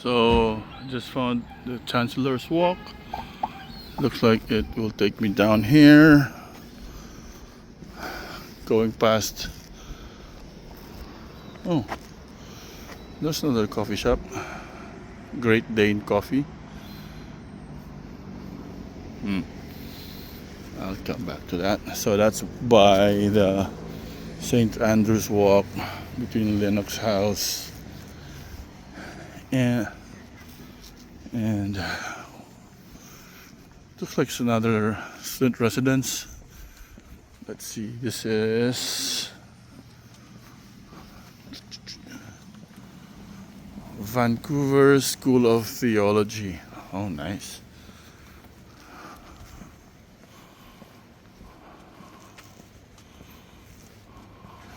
So I just found the Chancellor's Walk. Looks like it will take me down here, going past. Oh, there's another coffee shop, Great Dane Coffee. I'll come back to that. So that's by the St. Andrew's Walk between Lennox House and looks like it's another student residence. Let's see, this is Vancouver School of Theology. Oh, nice.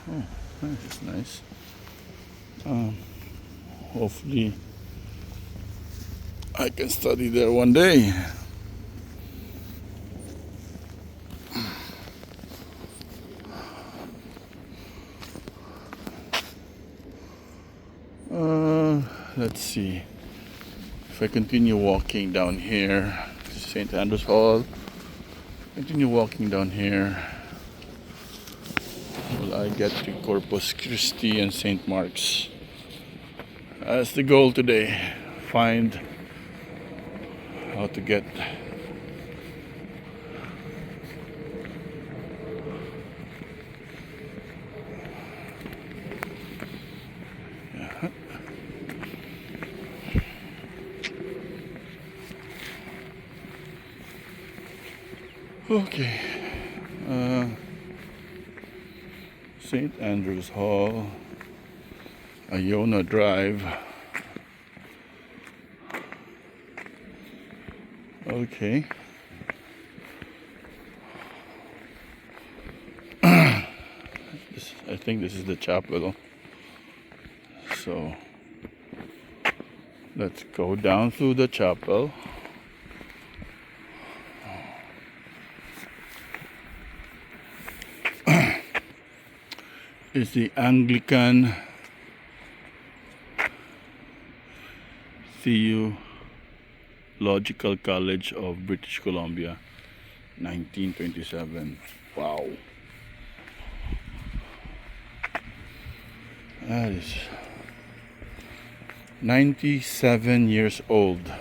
Oh, that's nice. Hopefully I can study there one day. Let's see. If I continue walking down here, St. Andrew's Hall, continue walking down here, will I get to Corpus Christi and St. Mark's? That's the goal today. Find how to get okay. St. Andrew's Hall, Iona Drive. Okay. I think this is the chapel. So let's go down through the chapel. Is the Anglican Theological College of British Columbia, 1927. Wow. That is 97 years old.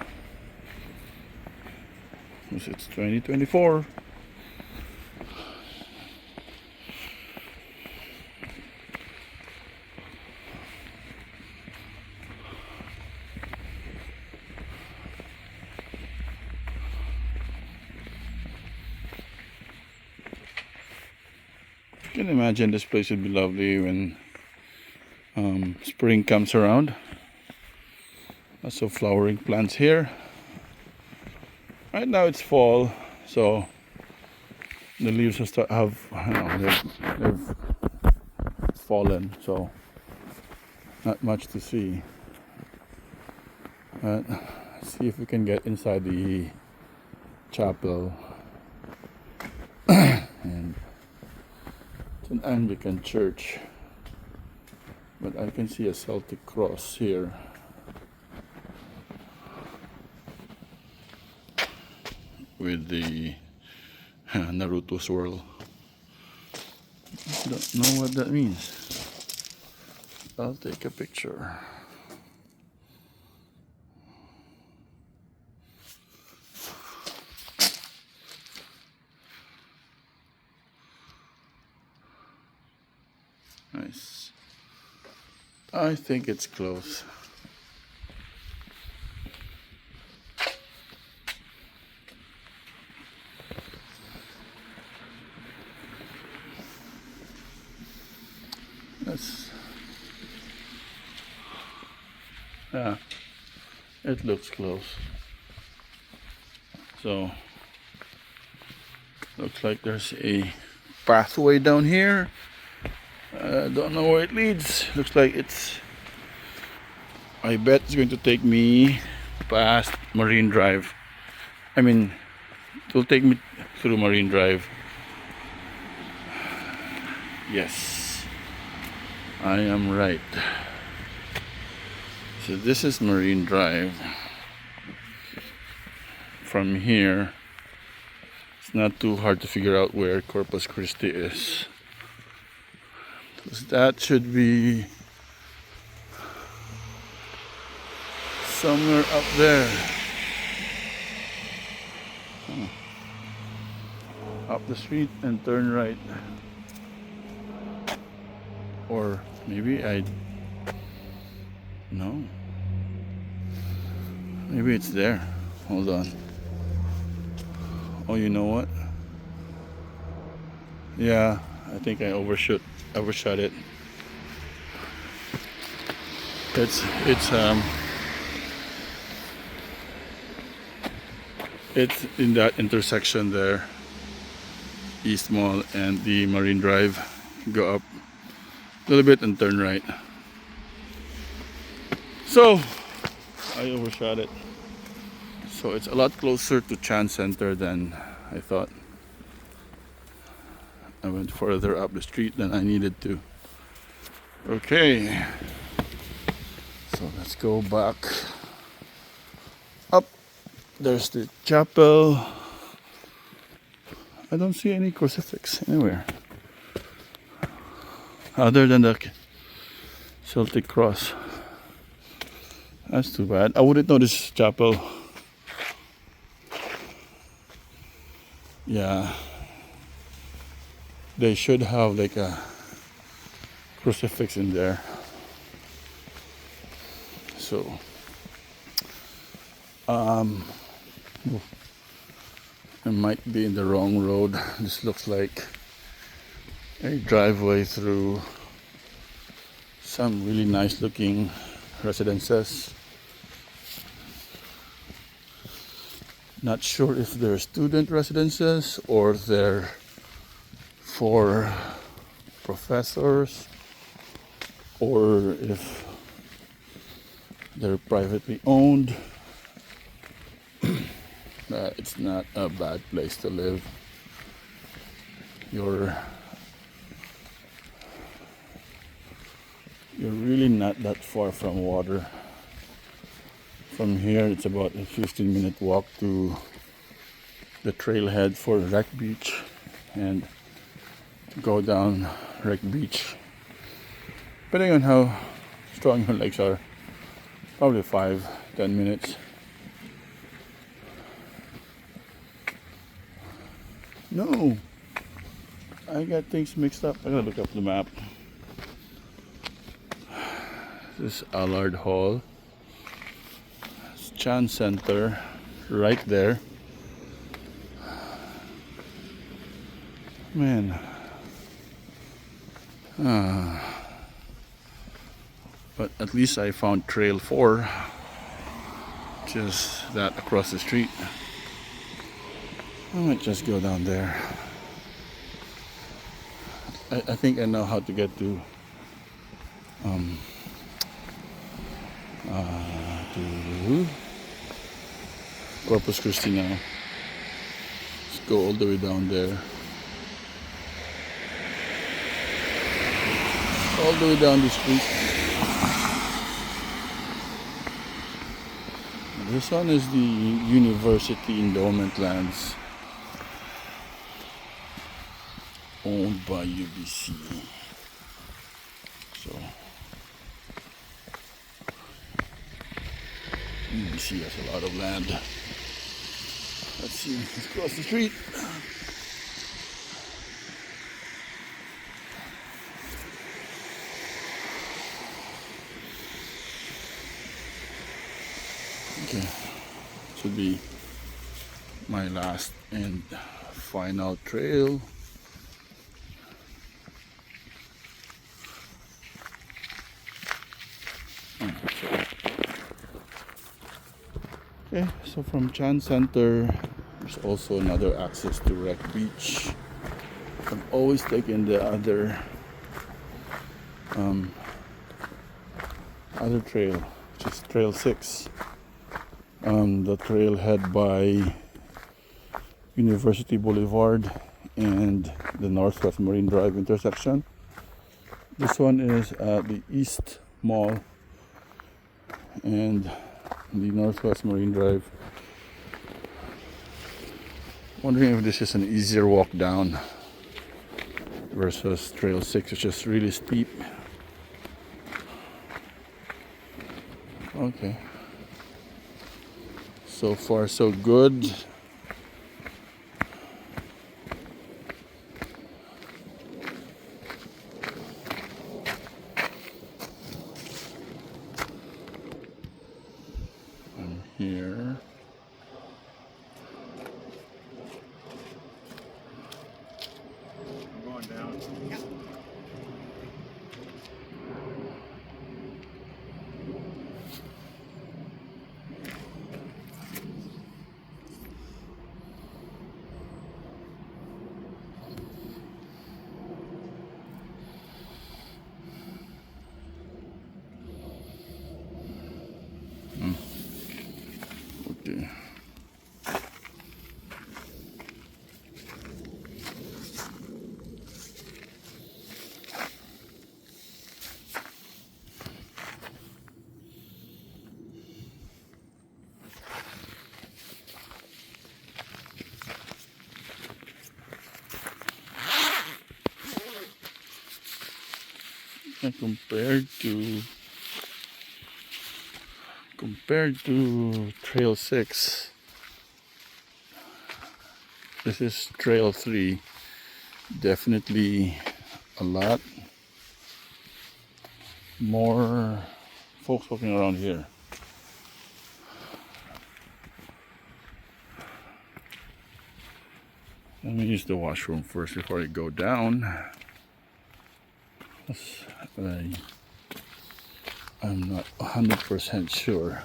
It's 2024. I can imagine this place would be lovely when spring comes around. Lots of flowering plants here. Right now it's fall, so the leaves have they've fallen, so not much to see. But let's see if we can get inside the chapel. And it's an Anglican church, but I can see a Celtic cross here. With the Naruto swirl. Don't know what that means. I'll take a picture. Nice. I think it's close. Yeah, it looks close. So looks like there's a pathway down here. Don't know where it leads. Looks like I bet it's going to take me past Marine Drive. I mean, it will take me through Marine Drive. Yes, I am right. So this is Marine Drive. From here, it's not too hard to figure out where Corpus Christi is. That should be somewhere up there. Up the street and turn right. Or maybe no. Maybe it's there. Hold on. Oh, you know what? Yeah, I think I overshot it. It's in that intersection there, East Mall and the Marine Drive. Go up a little bit and turn right. So I overshot it. So it's a lot closer to Chan Center than I thought. I went further up the street than I needed to. Okay, so let's go back up. There's the chapel. I don't see any crucifix anywhere other than the Celtic cross. That's too bad. I wouldn't know this chapel. Yeah, they should have like a crucifix in there. So I might be in the wrong road. This looks like a driveway through some really nice looking residences. Not sure if they're student residences or they're for professors, or if they're privately owned. It's not a bad place to live. You're really not that far from water. From here, it's about a 15-minute walk to the trailhead for Wreck Beach, and to go down Wreck Beach, depending on how strong your legs are, probably 5-10 minutes. No, I got things mixed up. I gotta look up the map. This is Allard Hall. It's Chan Center, right there. Man. But at least I found Trail 4, which is that across the street. I might just go down there. I think I know how to get to Corpus Christi now. Let's go all the way down there. All the way down the street. This one is the University Endowment Lands, owned by UBC. So UBC has a lot of land. Let's see, let's cross the street. Okay, should be my last and final trail. Okay, so from Chan Center, there's also another access to Wreck Beach. I'm always taking the other trail, which is Trail 6. The trailhead by University Boulevard and the Northwest Marine Drive intersection. This one is at the East Mall and the Northwest Marine Drive. Wondering if this is an easier walk down versus Trail 6, which is really steep. Okay. So far, so good. I'm here. I'm going down. Okay. And compared to Trail 6, this is Trail 3. Definitely a lot more folks walking around here. Let me use the washroom first before I go down. I'm not 100% sure.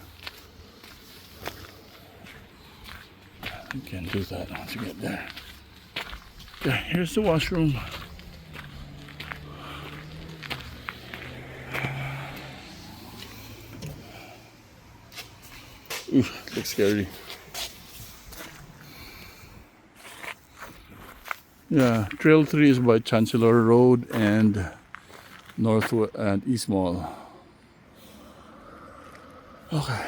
You can do that once you get there. Okay, here's the washroom. Ooh, looks scary. Yeah, Trail 3 is by Chancellor Road and North and East Mall. Okay.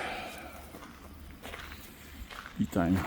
Tea time.